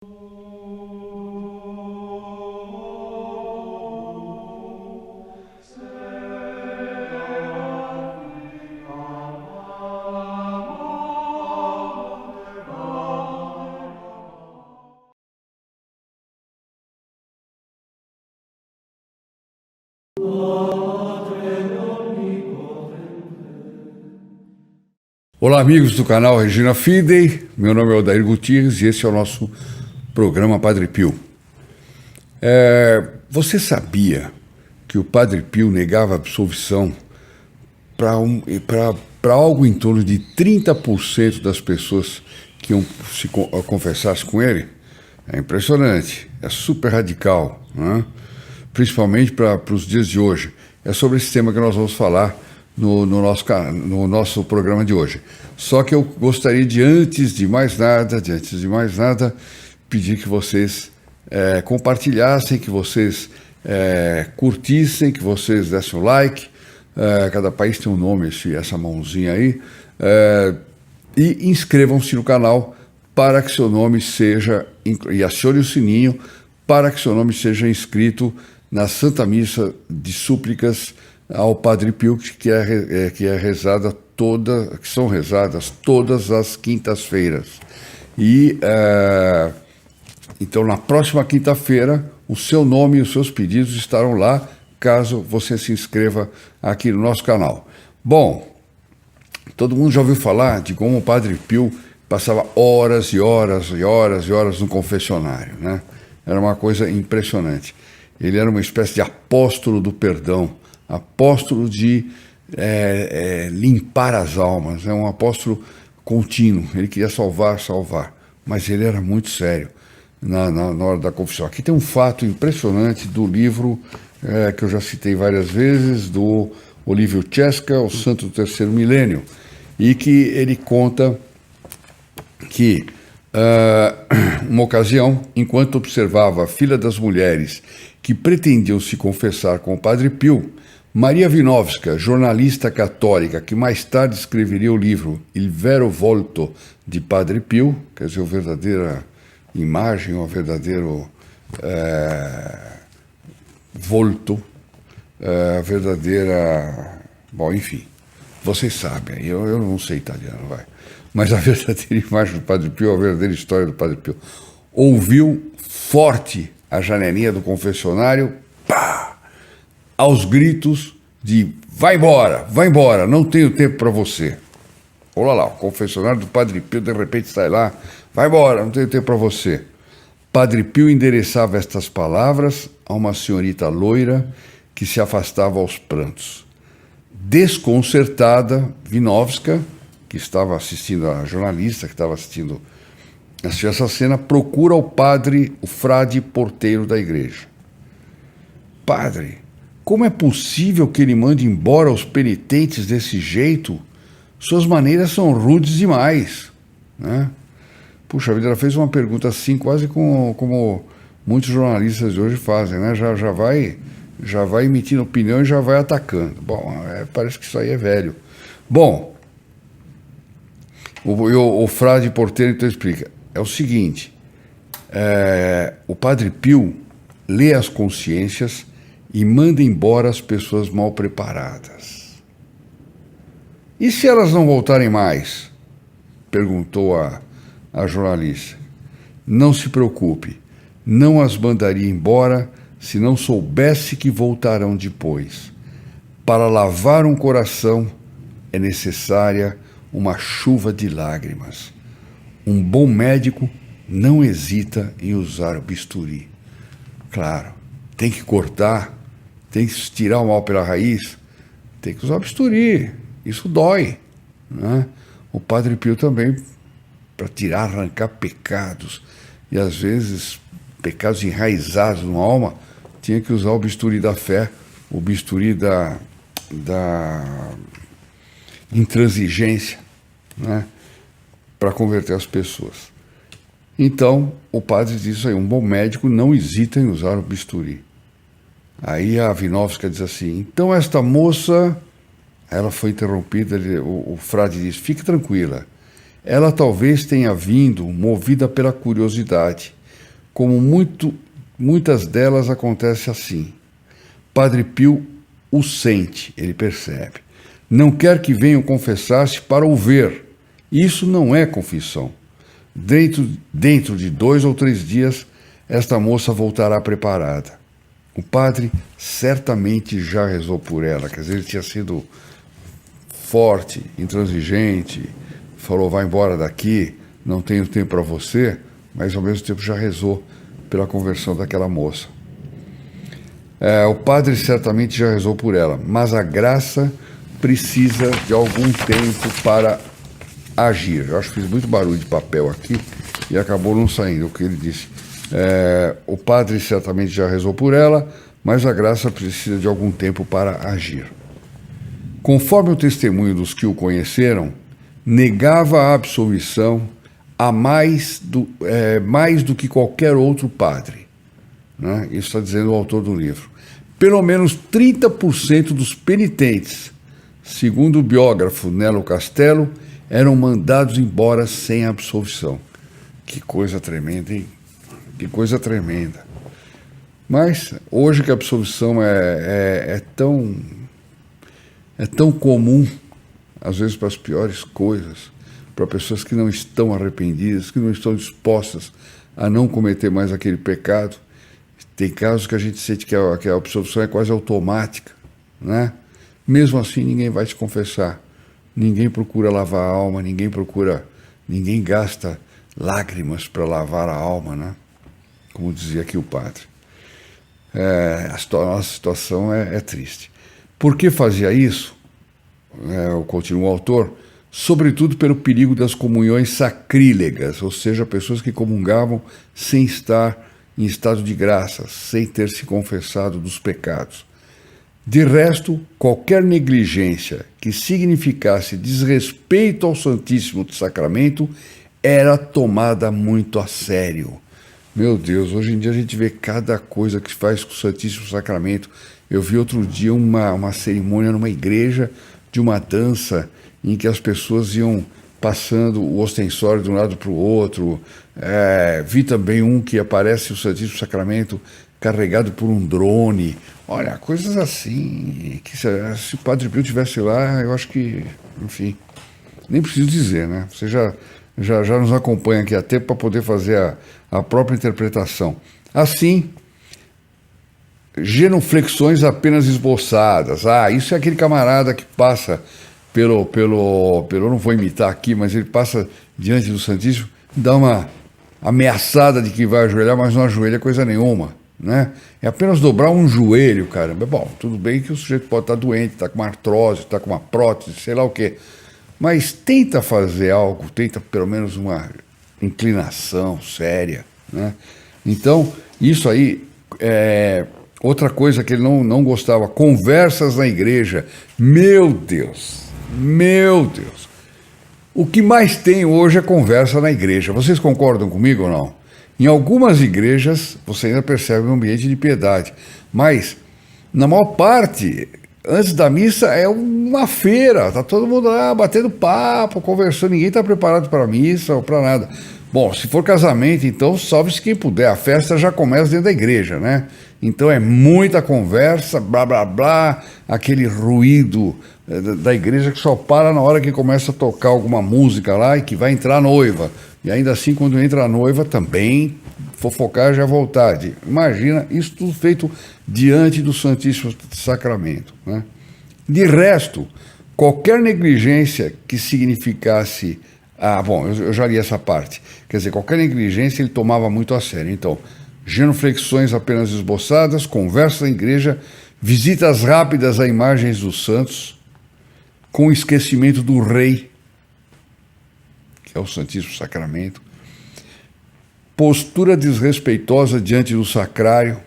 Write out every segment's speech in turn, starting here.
Olá, amigos do canal Regina Fidei, meu nome é Odair Gutierrez e esse é o nosso programa Padre Pio. Você sabia que o Padre Pio negava absolvição para algo em torno de 30% das pessoas que iam se confessasse com ele? É impressionante, é super radical, né? Principalmente para os dias de hoje. É sobre esse tema que nós vamos falar no nosso programa de hoje. Só que eu gostaria de, antes de mais nada, pedir que vocês compartilhassem, que vocês curtissem, que vocês dessem o like. Cada país tem um nome, essa mãozinha aí. E inscrevam-se no canal para que seu nome seja, e acione o sininho para que seu nome seja inscrito na Santa Missa de Súplicas ao Padre Pio, que são rezadas todas as quintas-feiras. E então, na próxima quinta-feira, o seu nome e os seus pedidos estarão lá, caso você se inscreva aqui no nosso canal. Bom, todo mundo já ouviu falar de como o Padre Pio passava horas e horas e horas e horas no confessionário, né? Era uma coisa impressionante. Ele era uma espécie de apóstolo do perdão, apóstolo de limpar as almas, um apóstolo contínuo. Ele queria salvar, mas ele era muito sério na hora da confissão. Aqui tem um fato impressionante do livro que eu já citei várias vezes, do Olívio Cesca, O Santo do Terceiro Milênio, e que ele conta que uma ocasião, enquanto observava a fila das mulheres que pretendiam se confessar com o Padre Pio, Maria Vinovska, jornalista católica, que mais tarde escreveria o livro Il Vero Volto de Padre Pio, quer dizer, a verdadeira imagem, o verdadeiro volto, a verdadeira... Bom, enfim, vocês sabem, eu não sei italiano, vai. Mas a verdadeira imagem do Padre Pio, a verdadeira história do Padre Pio. Ouviu forte a janelinha do confessionário, pá! Aos gritos de vai embora, não tenho tempo para você. Olha lá, o confessionário do Padre Pio de repente sai lá, vai embora, não tenho tempo para você. Padre Pio endereçava estas palavras a uma senhorita loira que se afastava aos prantos. Desconcertada, Vinovska, que estava assistindo, a jornalista que estava assistindo essa cena, procura o frade porteiro da igreja. Padre, como é possível que ele mande embora os penitentes desse jeito? Suas maneiras são rudes demais, né? Puxa vida, ela fez uma pergunta assim, quase como muitos jornalistas de hoje fazem, né? Já vai emitindo opinião e já vai atacando. Bom, parece que isso aí é velho. Bom, o frade porteiro então explica. É o seguinte, o Padre Pio lê as consciências e manda embora as pessoas mal preparadas. E se elas não voltarem mais? Perguntou a jornalista. Não se preocupe, não as mandaria embora se não soubesse que voltarão depois. Para lavar um coração é necessária uma chuva de lágrimas. Um bom médico não hesita em usar o bisturi. Claro, tem que cortar, tem que tirar o mal pela raiz, tem que usar o bisturi. Isso dói, né? O Padre Pio também, para arrancar pecados, e às vezes pecados enraizados numa alma, tinha que usar o bisturi da fé, o bisturi da intransigência, né? Para converter as pessoas. Então, o padre diz isso aí, um bom médico não hesita em usar o bisturi. Aí a Vinovska diz assim, então esta moça, ela foi interrompida, o frade diz, fique tranquila, ela talvez tenha vindo movida pela curiosidade como muitas delas acontecem assim. Padre Pio o sente, ele percebe. Não quer que venham confessar-se para o ver. Isso não é confissão. Dentro de 2 ou 3 dias, esta moça voltará preparada. O padre certamente já rezou por ela, quer dizer, ele tinha sido forte, intransigente, falou, vai embora daqui, não tenho tempo para você, mas ao mesmo tempo já rezou pela conversão daquela moça. O padre certamente já rezou por ela, mas a graça precisa de algum tempo para agir. Eu acho que fiz muito barulho de papel aqui e acabou não saindo o que ele disse. O padre certamente já rezou por ela, mas a graça precisa de algum tempo para agir. Conforme o testemunho dos que o conheceram, negava a absolvição a mais do que qualquer outro padre. Né? Isso está dizendo o autor do livro. Pelo menos 30% dos penitentes, segundo o biógrafo Nelo Castelo, eram mandados embora sem absolvição. Que coisa tremenda, hein? Que coisa tremenda. Mas hoje que a absolvição é tão comum, às vezes para as piores coisas, para pessoas que não estão arrependidas, que não estão dispostas a não cometer mais aquele pecado. Tem casos que a gente sente que a absolvição é quase automática, né? Mesmo assim, ninguém vai te confessar. Ninguém procura lavar a alma, ninguém gasta lágrimas para lavar a alma, né? Como dizia aqui o padre. A nossa situação é triste. Por que fazia isso? Continua o autor, sobretudo pelo perigo das comunhões sacrílegas, ou seja, pessoas que comungavam sem estar em estado de graça, sem ter se confessado dos pecados. De resto, qualquer negligência que significasse desrespeito ao Santíssimo Sacramento era tomada muito a sério. Meu Deus, hoje em dia a gente vê cada coisa que se faz com o Santíssimo Sacramento. Eu vi outro dia uma cerimônia numa igreja de uma dança em que as pessoas iam passando o ostensório de um lado para o outro. Vi também um que aparece o Santíssimo Sacramento carregado por um drone. Olha, coisas assim, que se o Padre Pio estivesse lá, eu acho que, enfim, nem preciso dizer, né? Você já nos acompanha aqui há tempo para poder fazer a própria interpretação. Assim, genuflexões apenas esboçadas. Isso é aquele camarada que passa eu não vou imitar aqui, mas ele passa diante do Santíssimo, dá uma ameaçada de que vai ajoelhar, mas não ajoelha coisa nenhuma, né? É apenas dobrar um joelho, caramba. Bom, tudo bem que o sujeito pode estar doente, está com uma artrose, está com uma prótese, sei lá o quê, mas tenta fazer algo, tenta pelo menos uma inclinação séria, né? Então, isso aí outra coisa que ele não gostava, conversas na igreja. Meu Deus! O que mais tem hoje é conversa na igreja. Vocês concordam comigo ou não? Em algumas igrejas você ainda percebe um ambiente de piedade, mas na maior parte, antes da missa é uma feira, está todo mundo lá batendo papo, conversando, ninguém está preparado para a missa ou para nada. Bom, se for casamento, então salve-se quem puder, a festa já começa dentro da igreja, né? Então é muita conversa, blá blá blá, aquele ruído da igreja que só para na hora que começa a tocar alguma música lá e que vai entrar a noiva. E ainda assim, quando entra a noiva, também fofocagem à vontade. Imagina, isso tudo feito diante do Santíssimo Sacramento, né? De resto, qualquer negligência que significasse... bom, eu já li essa parte. Quer dizer, qualquer negligência ele tomava muito a sério. Então, genuflexões apenas esboçadas, conversa na igreja, visitas rápidas a imagens dos santos, com esquecimento do rei, que é o Santíssimo Sacramento, postura desrespeitosa diante do sacrário,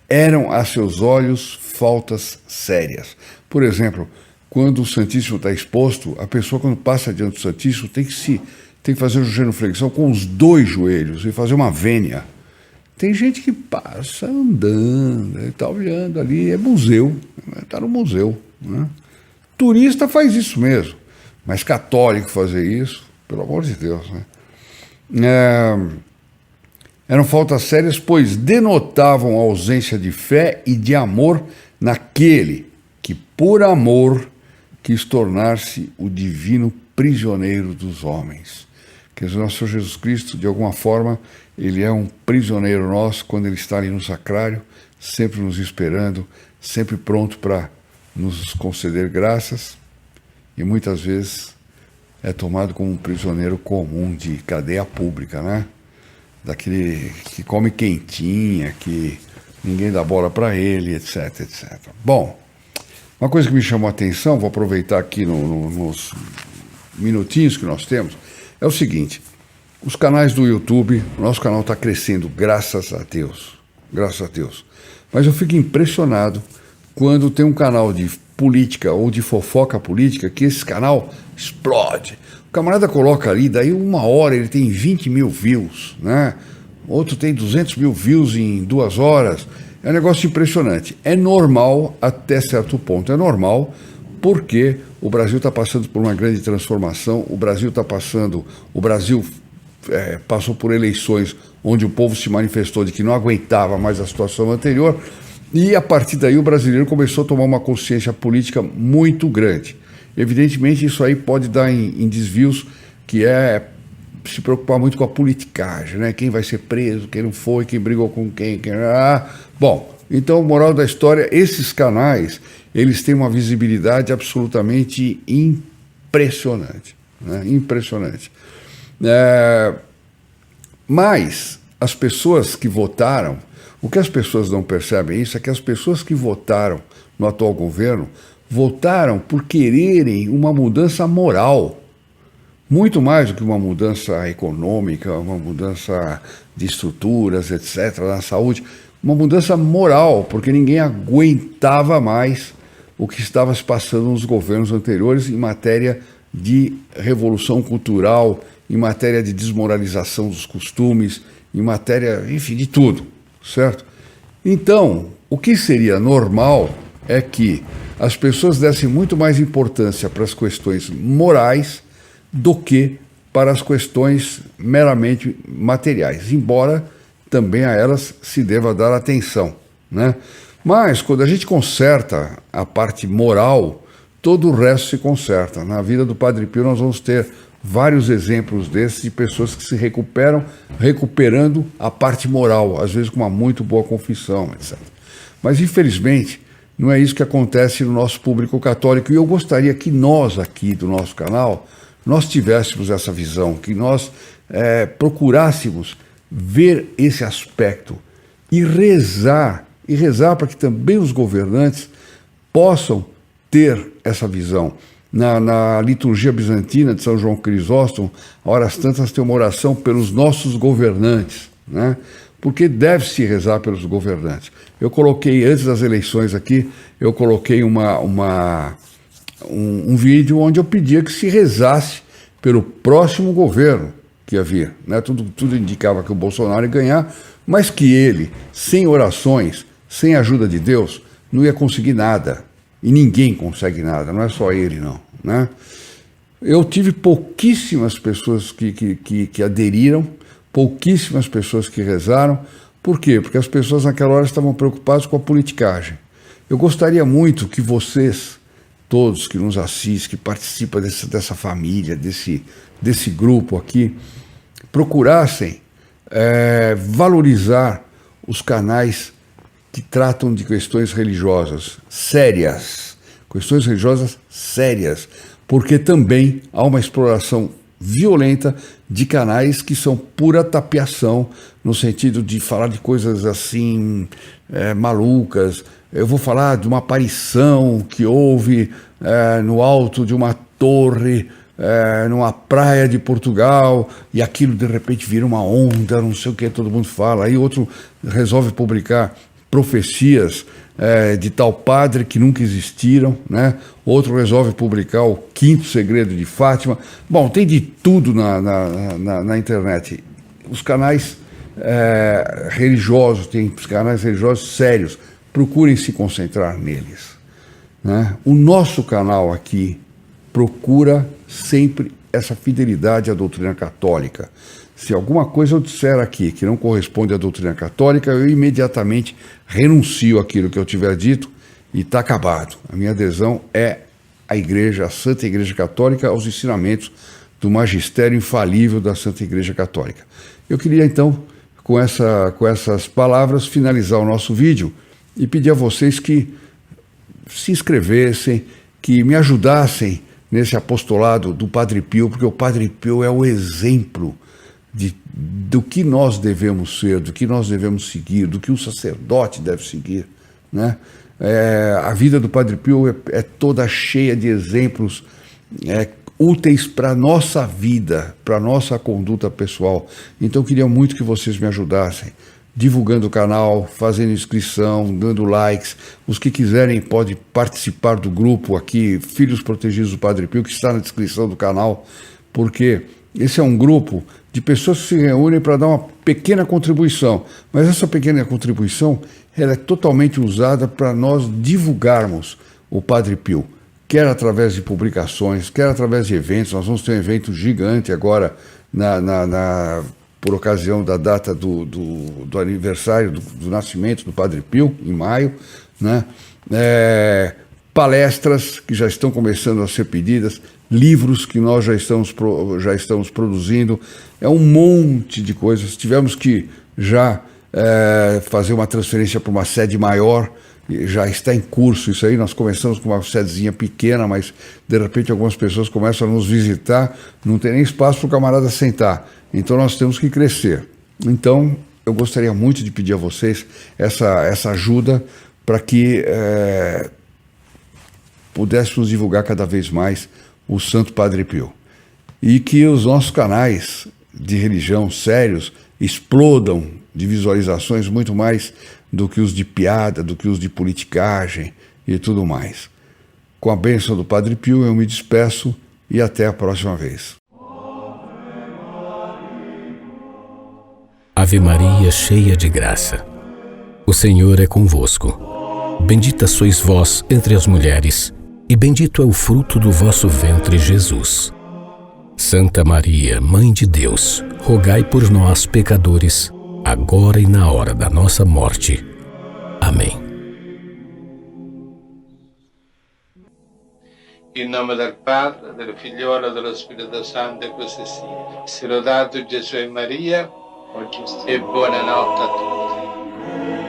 eram a seus olhos faltas sérias. Por exemplo, quando o Santíssimo está exposto, a pessoa quando passa diante do Santíssimo tem que fazer a genuflexão com os 2 joelhos e fazer uma vênia. Tem gente que passa andando, está olhando ali, é museu, está no museu, né? Turista faz isso mesmo, mas católico fazer isso, pelo amor de Deus, né? Eram faltas sérias, pois denotavam a ausência de fé e de amor naquele que, por amor, quis tornar-se o divino prisioneiro dos homens. Quer dizer, nosso Senhor Jesus Cristo, de alguma forma, ele é um prisioneiro nosso quando ele está ali no sacrário, sempre nos esperando, sempre pronto para nos conceder graças, e muitas vezes é tomado como um prisioneiro comum de cadeia pública, né? Daquele que come quentinha, que ninguém dá bola para ele, etc, etc. Bom, uma coisa que me chamou a atenção, vou aproveitar aqui nos minutinhos que nós temos, é o seguinte: os canais do YouTube, o nosso canal está crescendo, graças a Deus, mas eu fico impressionado quando tem um canal de política ou de fofoca política, que esse canal explode. O camarada coloca ali, daí uma hora ele tem 20 mil views, né? Outro tem 200 mil views em 2 horas. É um negócio impressionante. É normal até certo ponto. É normal porque o Brasil está passando por uma grande transformação. O Brasil passou por eleições onde o povo se manifestou de que não aguentava mais a situação anterior. E a partir daí o brasileiro começou a tomar uma consciência política muito grande. Evidentemente isso aí pode dar em desvios, que é se preocupar muito com a politicagem, né? Quem vai ser preso, quem não foi, quem brigou com quem... Bom, então, moral da história, esses canais, eles têm uma visibilidade absolutamente impressionante, né? Impressionante. Mas as pessoas que votaram, o que as pessoas não percebem isso é que as pessoas que votaram no atual governo votaram por quererem uma mudança moral, muito mais do que uma mudança econômica, uma mudança de estruturas, etc., na saúde, uma mudança moral, porque ninguém aguentava mais o que estava se passando nos governos anteriores em matéria de revolução cultural, em matéria de desmoralização dos costumes, em matéria, enfim, de tudo, certo? Então, o que seria normal é que as pessoas dessem muito mais importância para as questões morais do que para as questões meramente materiais, embora também a elas se deva dar atenção, né? Mas quando a gente conserta a parte moral, todo o resto se conserta. Na vida do Padre Pio nós vamos ter vários exemplos desses de pessoas que se recuperando a parte moral, às vezes com uma muito boa confissão, etc. Mas infelizmente não é isso que acontece no nosso público católico, e eu gostaria que nós aqui do nosso canal, nós tivéssemos essa visão, que nós procurássemos ver esse aspecto e rezar para que também os governantes possam ter essa visão. Na liturgia bizantina de São João Crisóstomo, a horas tantas tem uma oração pelos nossos governantes, né? Porque deve-se rezar pelos governantes. Eu coloquei, antes das eleições aqui, eu coloquei um vídeo onde eu pedia que se rezasse pelo próximo governo que ia vir, né? Tudo indicava que o Bolsonaro ia ganhar, mas que ele, sem orações, sem a ajuda de Deus, não ia conseguir nada. E ninguém consegue nada, não é só ele, não, né? Eu tive pouquíssimas pessoas que aderiram, pouquíssimas pessoas que rezaram. Por quê? Porque as pessoas naquela hora estavam preocupadas com a politicagem. Eu gostaria muito que vocês, todos que nos assistem, que participam dessa família, desse grupo aqui, procurassem valorizar os canais que tratam de questões religiosas sérias, porque também há uma exploração violenta de canais que são pura tapiação, no sentido de falar de coisas assim malucas. Eu vou falar de uma aparição que houve no alto de uma torre, numa praia de Portugal, e aquilo de repente vira uma onda, não sei o que, todo mundo fala. Aí outro resolve publicar profecias de tal padre que nunca existiram, né? Outro resolve publicar o 5º segredo de Fátima. Bom, tem de tudo na internet. Os canais religiosos, tem canais religiosos sérios, procurem se concentrar neles, né? O nosso canal aqui procura sempre essa fidelidade à doutrina católica, Se alguma coisa eu disser aqui que não corresponde à doutrina católica, eu imediatamente renuncio àquilo que eu tiver dito e está acabado. A minha adesão é à Igreja, à Santa Igreja Católica, aos ensinamentos do magistério infalível da Santa Igreja Católica. Eu queria então, com essas palavras, finalizar o nosso vídeo e pedir a vocês que se inscrevessem, que me ajudassem nesse apostolado do Padre Pio, porque o Padre Pio é o exemplo do que nós devemos ser, do que nós devemos seguir, do que um sacerdote deve seguir, né? A vida do Padre Pio é toda cheia de exemplos úteis para a nossa vida, para a nossa conduta pessoal. Então eu queria muito que vocês me ajudassem, divulgando o canal, fazendo inscrição, dando likes. Os que quiserem podem participar do grupo aqui, Filhos Protegidos do Padre Pio, que está na descrição do canal, porque esse é um grupo de pessoas que se reúnem para dar uma pequena contribuição, mas essa pequena contribuição ela é totalmente usada para nós divulgarmos o Padre Pio, quer através de publicações, quer através de eventos. Nós vamos ter um evento gigante agora, por ocasião da data do aniversário do nascimento do Padre Pio, em maio, né? Palestras que já estão começando a ser pedidas, livros que nós já estamos produzindo, é um monte de coisas. Tivemos que já fazer uma transferência para uma sede maior, já está em curso isso aí. Nós começamos com uma sedezinha pequena, mas de repente algumas pessoas começam a nos visitar, não tem nem espaço para o camarada sentar, então nós temos que crescer. Então eu gostaria muito de pedir a vocês essa ajuda para que pudéssemos divulgar cada vez mais o Santo Padre Pio, e que os nossos canais de religião sérios explodam de visualizações muito mais do que os de piada, do que os de politicagem e tudo mais. Com a bênção do Padre Pio eu me despeço e até a próxima vez. Ave Maria, cheia de graça, o Senhor é convosco. Bendita sois vós entre as mulheres, e bendito é o fruto do vosso ventre, Jesus. Santa Maria, Mãe de Deus, rogai por nós, pecadores, agora e na hora da nossa morte. Amém. In nome del Padre, del Figliolo e dello Spirito Santo, e così sia. Sia lodato Gesù e Maria, e buonanotte a tutti.